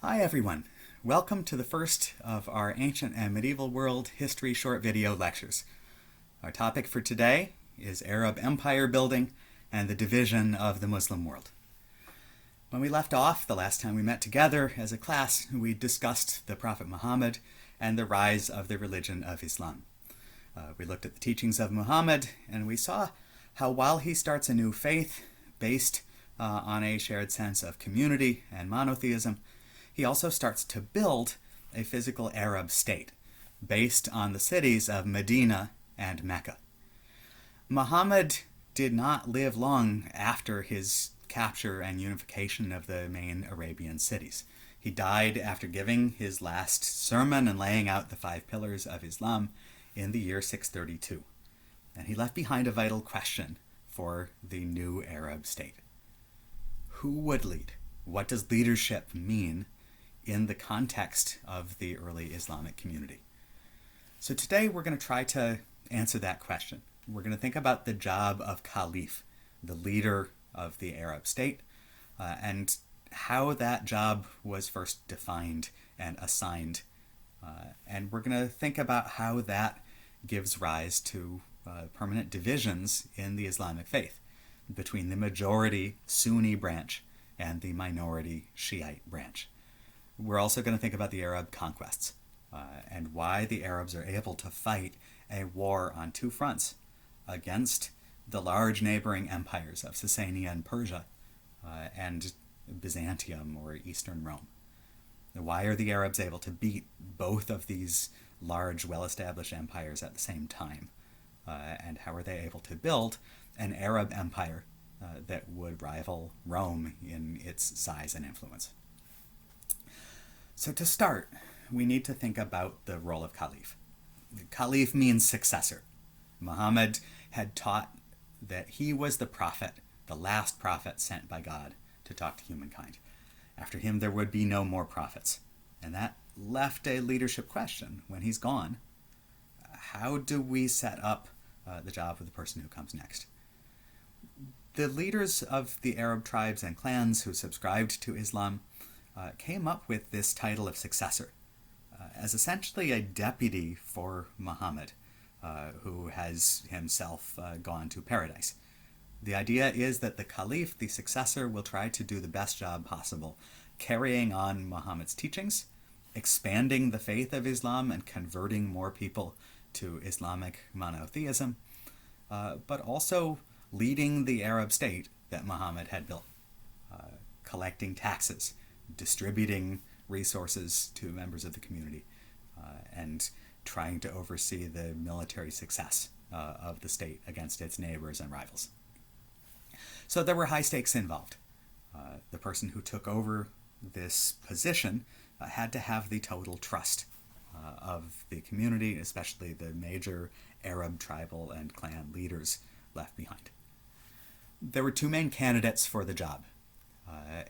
Hi everyone. Welcome to the first of our Ancient and Medieval World History short video lectures. Our topic for today is Arab empire building and the division of the Muslim world. When we left off the last time we met together as a class, we discussed the Prophet Muhammad and the rise of the religion of Islam. We looked at the teachings of Muhammad and we saw how while he starts a new faith based on a shared sense of community and monotheism, he also starts to build a physical Arab state based on the cities of Medina and Mecca. Muhammad did not live long after his capture and unification of the main Arabian cities. He died after giving his last sermon and laying out the 5 pillars of Islam in the year 632. And he left behind a vital question for the new Arab state. Who would lead? What does leadership mean in the context of the early Islamic community? So today we're going to try to answer that question. We're going to think about the job of Caliph, the leader of the Arab state, and how that job was first defined and assigned. And we're going to think about how that gives rise to permanent divisions in the Islamic faith between the majority Sunni branch and the minority Shiite branch. We're also going to think about the Arab conquests and why the Arabs are able to fight a war on 2 fronts against the large neighboring empires of Sasania and Persia and Byzantium or Eastern Rome. Why are the Arabs able to beat both of these large, well-established empires at the same time? And how are they able to build an Arab empire that would rival Rome in its size and influence? So to start, we need to think about the role of Caliph. Caliph means successor. Muhammad had taught that he was the prophet, the last prophet sent by God to talk to humankind. After him, there would be no more prophets. And that left a leadership question. When he's gone, how do we set up the job of the person who comes next? The leaders of the Arab tribes and clans who subscribed to Islam came up with this title of successor as essentially a deputy for Muhammad, who has himself gone to paradise. The idea is that the Caliph, the successor, will try to do the best job possible, carrying on Muhammad's teachings, expanding the faith of Islam and converting more people to Islamic monotheism, but also leading the Arab state that Muhammad had built, collecting taxes, distributing resources to members of the community, and trying to oversee the military success of the state against its neighbors and rivals. So there were high stakes involved. The person who took over this position had to have the total trust of the community, especially the major Arab tribal and clan leaders left behind. There were 2 main candidates for the job,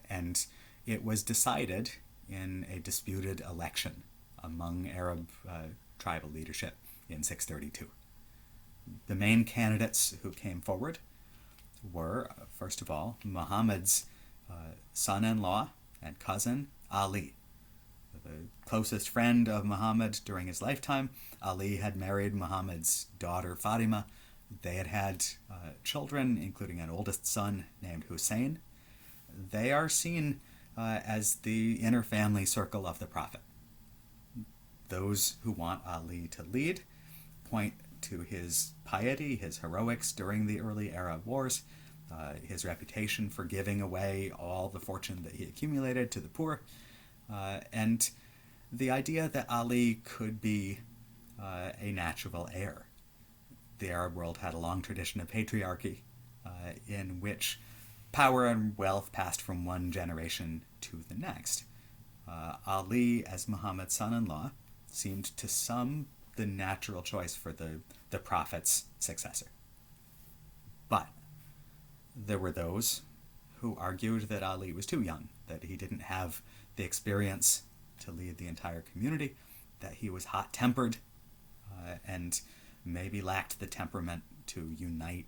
and it was decided in a disputed election among Arab tribal leadership in 632. The main candidates who came forward were, first of all, Muhammad's son-in-law and cousin, Ali. The closest friend of Muhammad during his lifetime. Ali had married Muhammad's daughter Fatima. They had had children, including an oldest son named Hussein. They are seen as the inner family circle of the Prophet. Those who want Ali to lead point to his piety, his heroics during the early Arab wars, his reputation for giving away all the fortune that he accumulated to the poor, and the idea that Ali could be a natural heir. The Arab world had a long tradition of patriarchy in which power and wealth passed from one generation to the next. Ali, as Muhammad's son-in-law, seemed to some the natural choice for the Prophet's successor. But there were those who argued that Ali was too young, that he didn't have the experience to lead the entire community, that he was hot-tempered, and maybe lacked the temperament to unite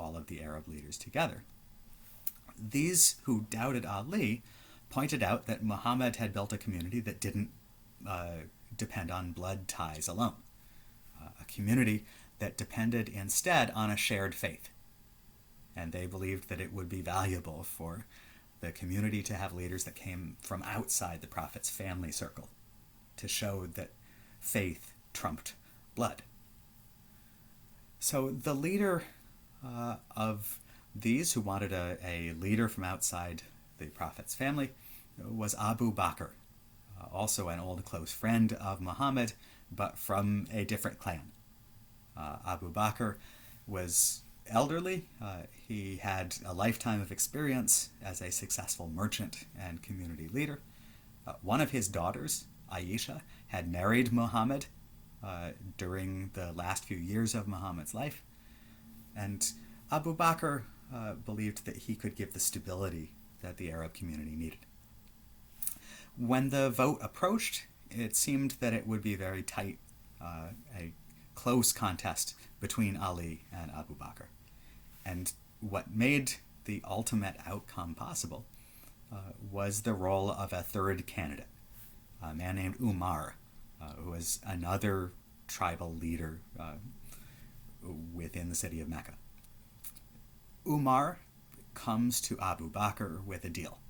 all of the Arab leaders together. These who doubted Ali pointed out that Muhammad had built a community that didn't depend on blood ties alone, a community that depended instead on a shared faith. And they believed that it would be valuable for the community to have leaders that came from outside the Prophet's family circle, to show that faith trumped blood. So the leader of these who wanted a leader from outside the Prophet's family was Abu Bakr, also an old close friend of Muhammad, but from a different clan. Abu Bakr was elderly. He had a lifetime of experience as a successful merchant and community leader. One of his daughters, Aisha, had married Muhammad during the last few years of Muhammad's life, and Abu Bakr believed that he could give the stability that the Arab community needed. When the vote approached, it seemed that it would be very tight, a close contest between Ali and Abu Bakr. And what made the ultimate outcome possible was the role of a third candidate, a man named Umar, who was another tribal leader within the city of Mecca. Umar comes to Abu Bakr with a deal.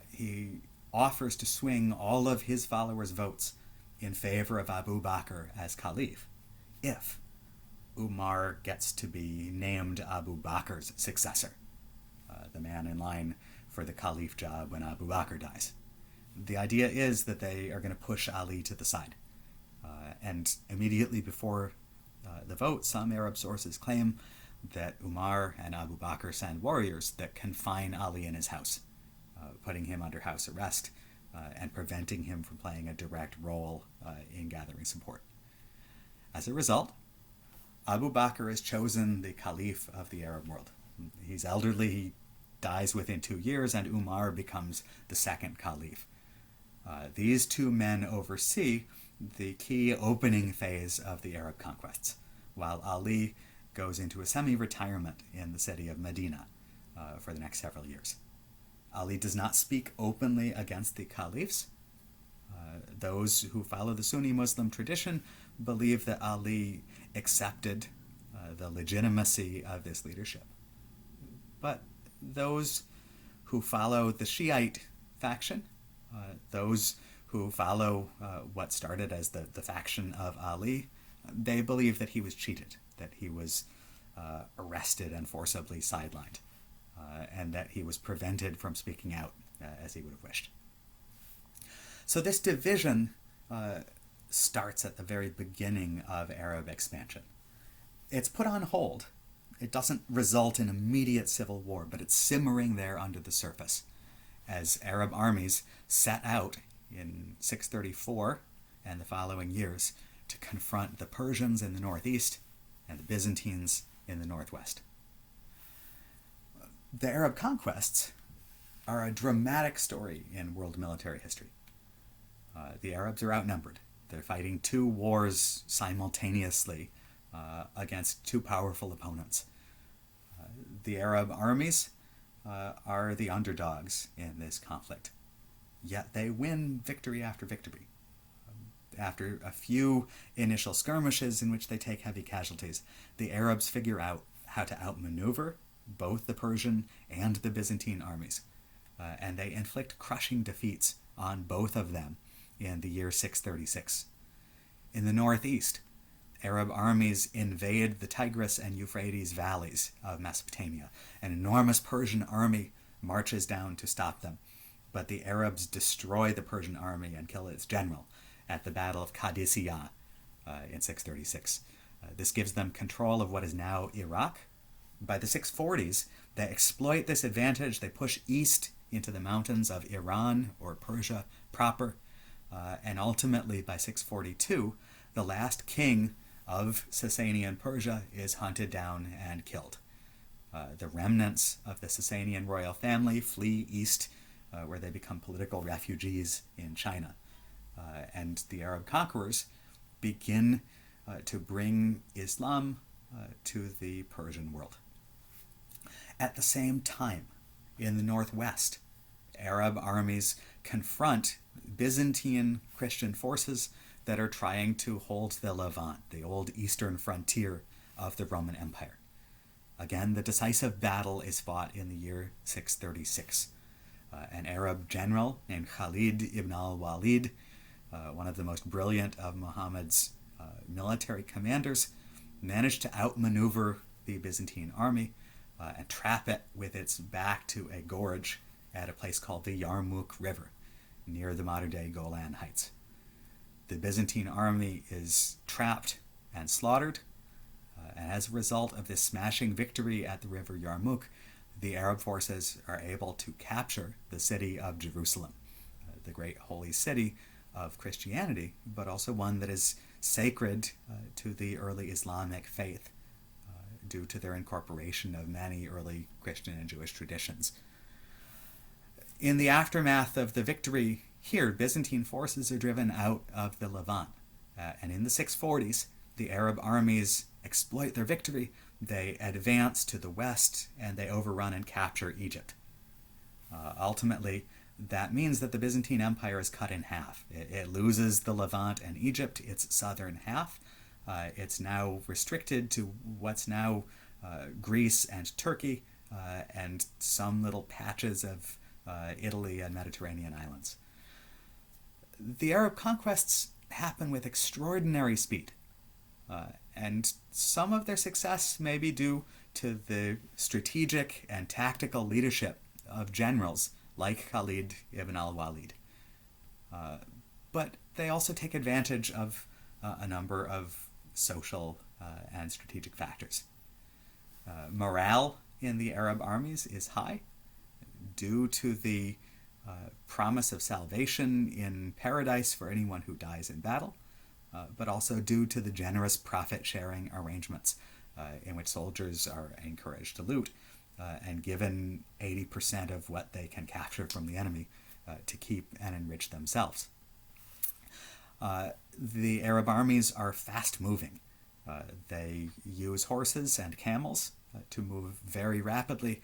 He offers to swing all of his followers' votes in favor of Abu Bakr as caliph if Umar gets to be named Abu Bakr's successor, the man in line for the caliph job when Abu Bakr dies. The idea is that they are going to push Ali to the side. And immediately before the vote, some Arab sources claim that Umar and Abu Bakr send warriors that confine Ali in his house, putting him under house arrest and preventing him from playing a direct role in gathering support. As a result, Abu Bakr is chosen the caliph of the Arab world. He's elderly, he dies within 2 years, and Umar becomes the second caliph. These two men oversee the key opening phase of the Arab conquests, while Ali goes into a semi-retirement in the city of Medina for the next several years. Ali does not speak openly against the caliphs. Those who follow the Sunni Muslim tradition believe that Ali accepted the legitimacy of this leadership. But those who follow the Shiite faction, those who follow what started as the faction of Ali, they believe that he was cheated, that he was arrested and forcibly sidelined, and that he was prevented from speaking out as he would have wished. So this division starts at the very beginning of Arab expansion. It's put on hold. It doesn't result in immediate civil war, but it's simmering there under the surface as Arab armies set out in 634 and the following years to confront the Persians in the northeast and the Byzantines in the northwest. The Arab conquests are a dramatic story in world military history. The Arabs are outnumbered. They're fighting 2 wars simultaneously against 2 powerful opponents. The Arab armies are the underdogs in this conflict, yet they win victory after victory. After a few initial skirmishes in which they take heavy casualties, the Arabs figure out how to outmaneuver both the Persian and the Byzantine armies, and they inflict crushing defeats on both of them in the year 636. In the northeast, Arab armies invade the Tigris and Euphrates valleys of Mesopotamia. An enormous Persian army marches down to stop them, but the Arabs destroy the Persian army and kill its general at the Battle of Qadisiyah in 636. This gives them control of what is now Iraq. By the 640s, they exploit this advantage. They push east into the mountains of Iran or Persia proper, and ultimately by 642, the last king of Sasanian Persia is hunted down and killed. The remnants of the Sasanian royal family flee east, where they become political refugees in China. And the Arab conquerors begin to bring Islam to the Persian world. At the same time, in the northwest, Arab armies confront Byzantine Christian forces that are trying to hold the Levant, the old eastern frontier of the Roman Empire. Again, the decisive battle is fought in the year 636. An Arab general named Khalid ibn al-Walid, one of the most brilliant of Muhammad's military commanders, managed to outmaneuver the Byzantine army and trap it with its back to a gorge at a place called the Yarmouk River, near the modern-day Golan Heights. The Byzantine army is trapped and slaughtered, and as a result of this smashing victory at the river Yarmouk, the Arab forces are able to capture the city of Jerusalem, the great holy city of Christianity, but also one that is sacred to the early Islamic faith due to their incorporation of many early Christian and Jewish traditions. In the aftermath of the victory here, Byzantine forces are driven out of the Levant, and in the 640s, the Arab armies exploit their victory. They advance to the west, and they overrun and capture Egypt. Ultimately, that means that the Byzantine Empire is cut in half. It loses the Levant and Egypt, its southern half. It's now restricted to what's now Greece and Turkey, and some little patches of Italy and Mediterranean islands. The Arab conquests happen with extraordinary speed, and some of their success may be due to the strategic and tactical leadership of generals like Khalid ibn al-Walid. But they also take advantage of a number of social and strategic factors. Morale in the Arab armies is high due to the promise of salvation in paradise for anyone who dies in battle, but also due to the generous profit-sharing arrangements in which soldiers are encouraged to loot and given 80% of what they can capture from the enemy to keep and enrich themselves. The Arab armies are fast-moving. They use horses and camels to move very rapidly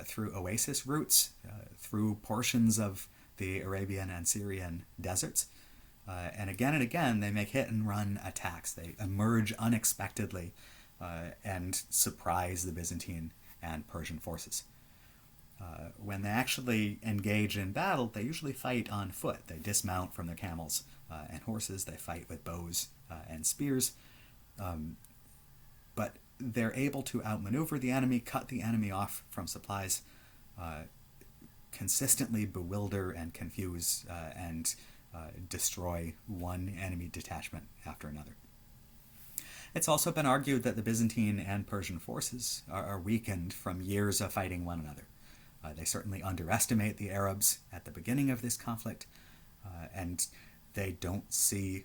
through oasis routes, through portions of the Arabian and Syrian deserts. And again, they make hit-and-run attacks. They emerge unexpectedly and surprise the Byzantine and Persian forces. When they actually engage in battle, they usually fight on foot. They dismount from their camels and horses. They fight with bows and spears. But they're able to outmaneuver the enemy, cut the enemy off from supplies, consistently bewilder and confuse and destroy one enemy detachment after another. It's also been argued that the Byzantine and Persian forces are weakened from years of fighting one another. They certainly underestimate the Arabs at the beginning of this conflict, and they don't see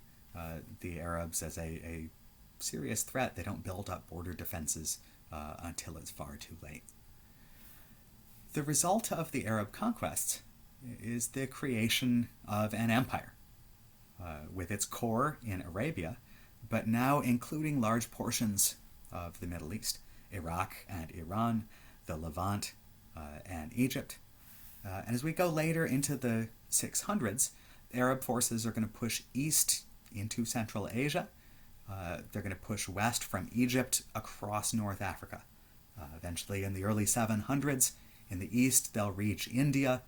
the Arabs as a serious threat. They don't build up border defenses until it's far too late. The result of the Arab conquests is the creation of an empire, with its core in Arabia, but now including large portions of the Middle East, Iraq and Iran, the Levant, and Egypt. And as we go later into the 600s, Arab forces are going to push east into Central Asia. They're going to push west from Egypt across North Africa. Eventually, in the early 700s, in the east, they'll reach India,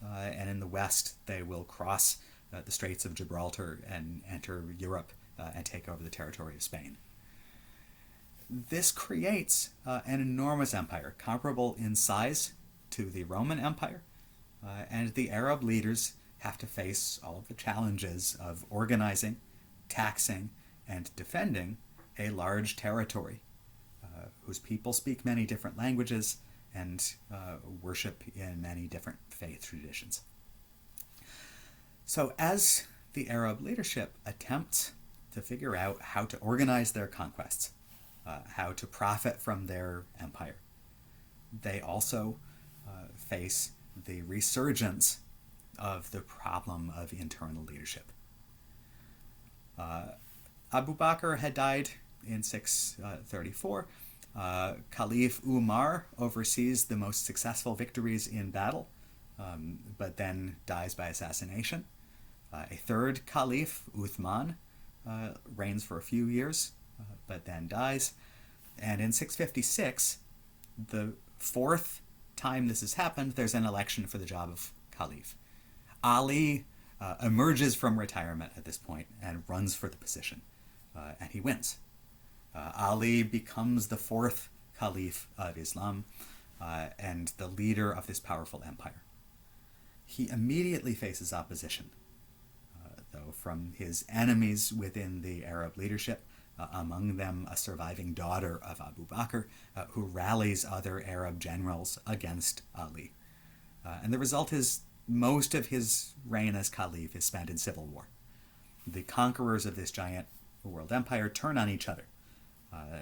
and in the west, they will cross the Straits of Gibraltar and enter Europe and take over the territory of Spain. This creates an enormous empire, comparable in size to the Roman Empire, and the Arab leaders have to face all of the challenges of organizing, taxing, and defending a large territory whose people speak many different languages and worship in many different faith traditions. So as the Arab leadership attempts to figure out how to organize their conquests, how to profit from their empire, they also face the resurgence of the problem of internal leadership. Abu Bakr had died in 634. Caliph Umar oversees the most successful victories in battle but then dies by assassination. A third caliph, Uthman, reigns for a few years, but then dies. And in 656, the fourth time this has happened, there's an election for the job of caliph. Ali emerges from retirement at this point and runs for the position, and he wins. Ali becomes the fourth caliph of Islam and the leader of this powerful empire. He immediately faces opposition, though, from his enemies within the Arab leadership, among them a surviving daughter of Abu Bakr, who rallies other Arab generals against Ali. And the result is most of his reign as caliph is spent in civil war. The conquerors of this giant world empire turn on each other.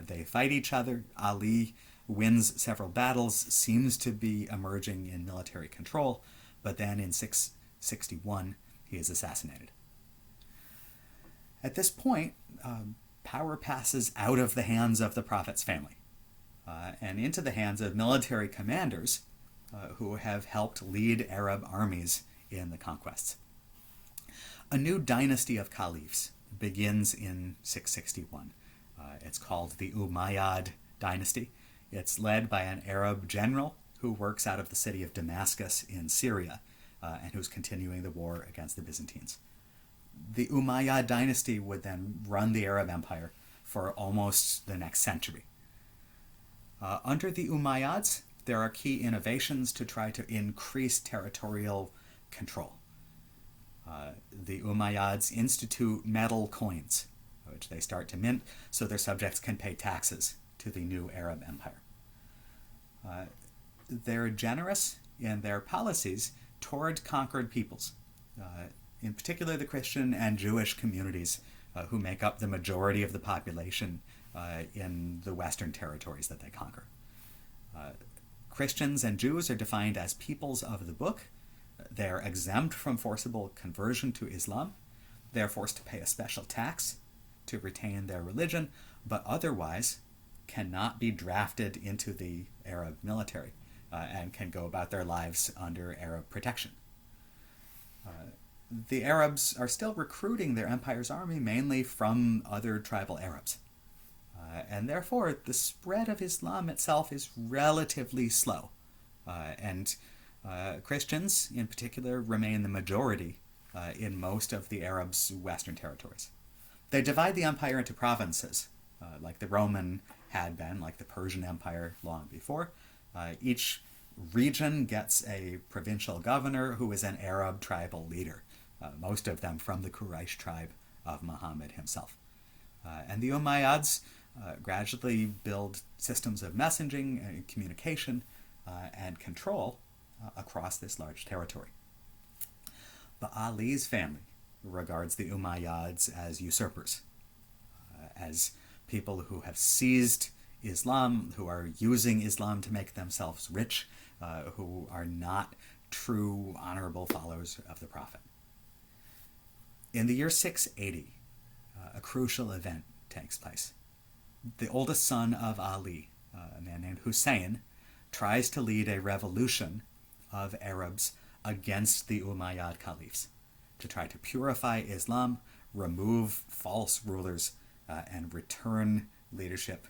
They fight each other. Ali wins several battles, seems to be emerging in military control, but then in 661 he is assassinated. At this point, power passes out of the hands of the Prophet's family and into the hands of military commanders who have helped lead Arab armies in the conquests. A new dynasty of caliphs begins in 661. It's called the Umayyad dynasty. It's led by an Arab general who works out of the city of Damascus in Syria and who's continuing the war against the Byzantines. The Umayyad dynasty would then run the Arab Empire for almost the next century. Under the Umayyads, there are key innovations to try to increase territorial control. The Umayyads institute metal coins, which they start to mint so their subjects can pay taxes to the new Arab Empire. They're generous in their policies toward conquered peoples, in particular the Christian and Jewish communities who make up the majority of the population in the Western territories that they conquer. Christians and Jews are defined as peoples of the book. They're exempt from forcible conversion to Islam. They're forced to pay a special tax to retain their religion, but otherwise cannot be drafted into the Arab military and can go about their lives under Arab protection. The Arabs are still recruiting their empire's army mainly from other tribal Arabs. And therefore, the spread of Islam itself is relatively slow. And Christians, in particular, remain the majority in most of the Arabs' western territories. They divide the empire into provinces, like the Roman had been, like the Persian Empire long before. Each region gets a provincial governor who is an Arab tribal leader, most of them from the Quraysh tribe of Muhammad himself. And the Umayyads gradually build systems of messaging and communication and control across this large territory. But Ali's family regards the Umayyads as usurpers, as people who have seized Islam, who are using Islam to make themselves rich, who are not true, honorable followers of the Prophet. In the year 680, a crucial event takes place. The oldest son of Ali, a man named Hussein, tries to lead a revolution of Arabs against the Umayyad caliphs to try to purify Islam, remove false rulers, and return leadership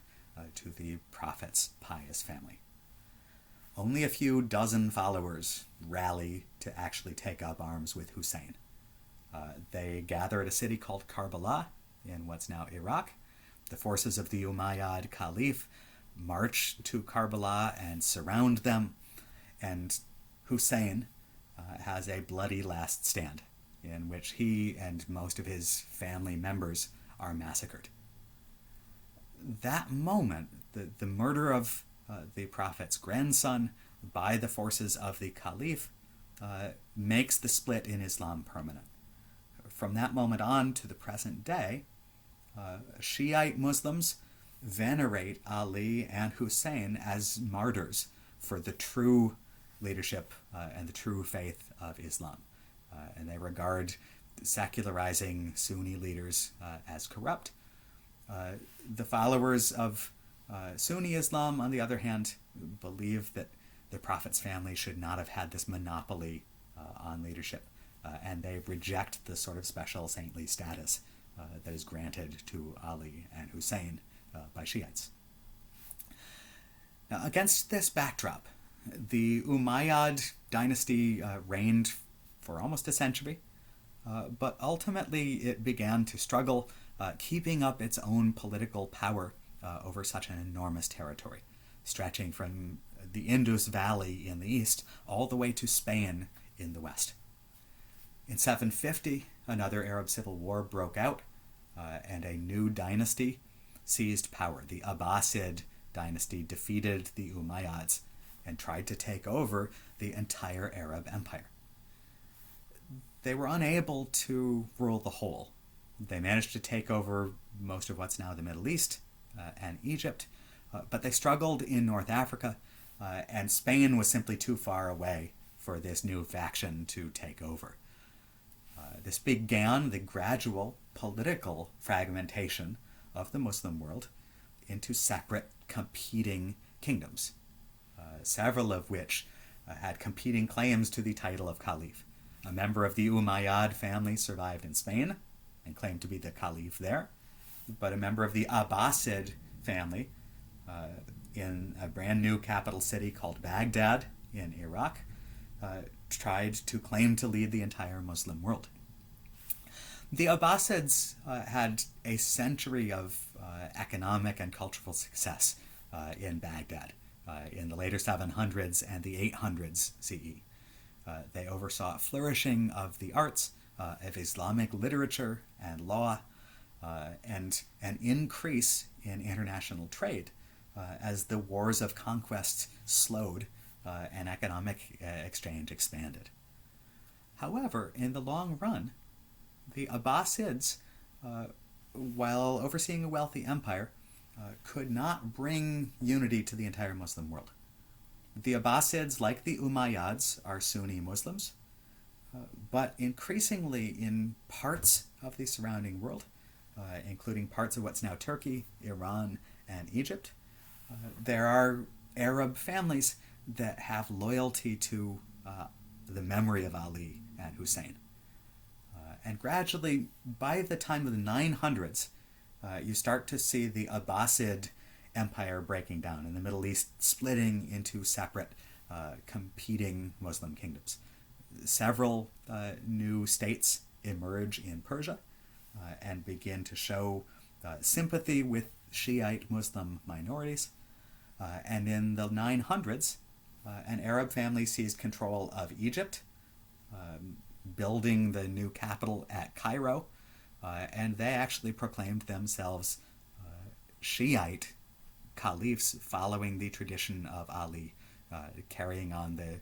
to the Prophet's pious family. Only a few dozen followers rally to actually take up arms with Hussein. They gather at a city called Karbala in what's now Iraq. The forces of the Umayyad Caliph march to Karbala and surround them, and Hussein has a bloody last stand in which he and most of his family members are massacred. That moment, the murder of the Prophet's grandson by the forces of the Caliph makes the split in Islam permanent. From that moment on to the present day, Shiite Muslims venerate Ali and Hussein as martyrs for the true leadership and the true faith of Islam. And they regard secularizing Sunni leaders as corrupt. The followers of Sunni Islam, on the other hand, believe that the Prophet's family should not have had this monopoly on leadership, and they reject the sort of special saintly status that is granted to Ali and Hussein by Shiites. Now, against this backdrop, the Umayyad dynasty reigned for almost a century, but ultimately it began to struggle keeping up its own political power over such an enormous territory, stretching from the Indus Valley in the east all the way to Spain in the west. In 750, another Arab civil war broke out, and a new dynasty seized power. The Abbasid dynasty defeated the Umayyads and tried to take over the entire Arab Empire. They were unable to rule the whole. They managed to take over most of what's now the Middle East and Egypt, but they struggled in North Africa, and Spain was simply too far away for this new faction to take over. This began the gradual political fragmentation of the Muslim world into separate competing kingdoms, several of which had competing claims to the title of Caliph. A member of the Umayyad family survived in Spain and claimed to be the Caliph there, but a member of the Abbasid family in a brand new capital city called Baghdad in Iraq tried to claim to lead the entire Muslim world. The Abbasids had a century of economic and cultural success in Baghdad in the later 700s and the 800s CE. They oversaw a flourishing of the arts, of Islamic literature and law, and an increase in international trade as the wars of conquest slowed and economic exchange expanded. However, in the long run, the Abbasids, while overseeing a wealthy empire, could not bring unity to the entire Muslim world. The Abbasids, like the Umayyads, are Sunni Muslims, but increasingly in parts of the surrounding world, including parts of what's now Turkey, Iran, and Egypt, there are Arab families that have loyalty to the memory of Ali and Hussein. And gradually, by the time of the 900s, you start to see the Abbasid empire breaking down and the Middle East splitting into separate competing Muslim kingdoms. Several new states emerge in Persia and begin to show sympathy with Shiite Muslim minorities. And in the 900s, an Arab family seized control of Egypt, building the new capital at Cairo, and they actually proclaimed themselves Shiite caliphs following the tradition of Ali, carrying on the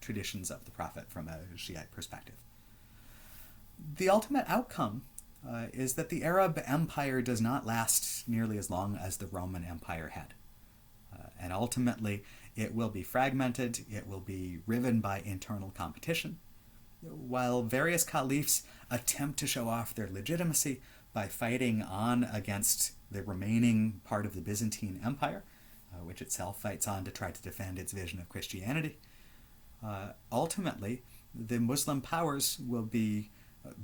traditions of the Prophet from a Shiite perspective. The ultimate outcome is that the Arab Empire does not last nearly as long as the Roman Empire had. And ultimately, it will be fragmented, it will be riven by internal competition, while various caliphs attempt to show off their legitimacy by fighting on against the remaining part of the Byzantine Empire, which itself fights on to try to defend its vision of Christianity. Ultimately, the Muslim powers will be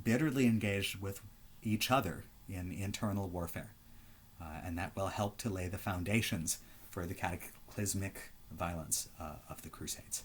bitterly engaged with each other in internal warfare, and that will help to lay the foundations for the cataclysmic violence of the Crusades.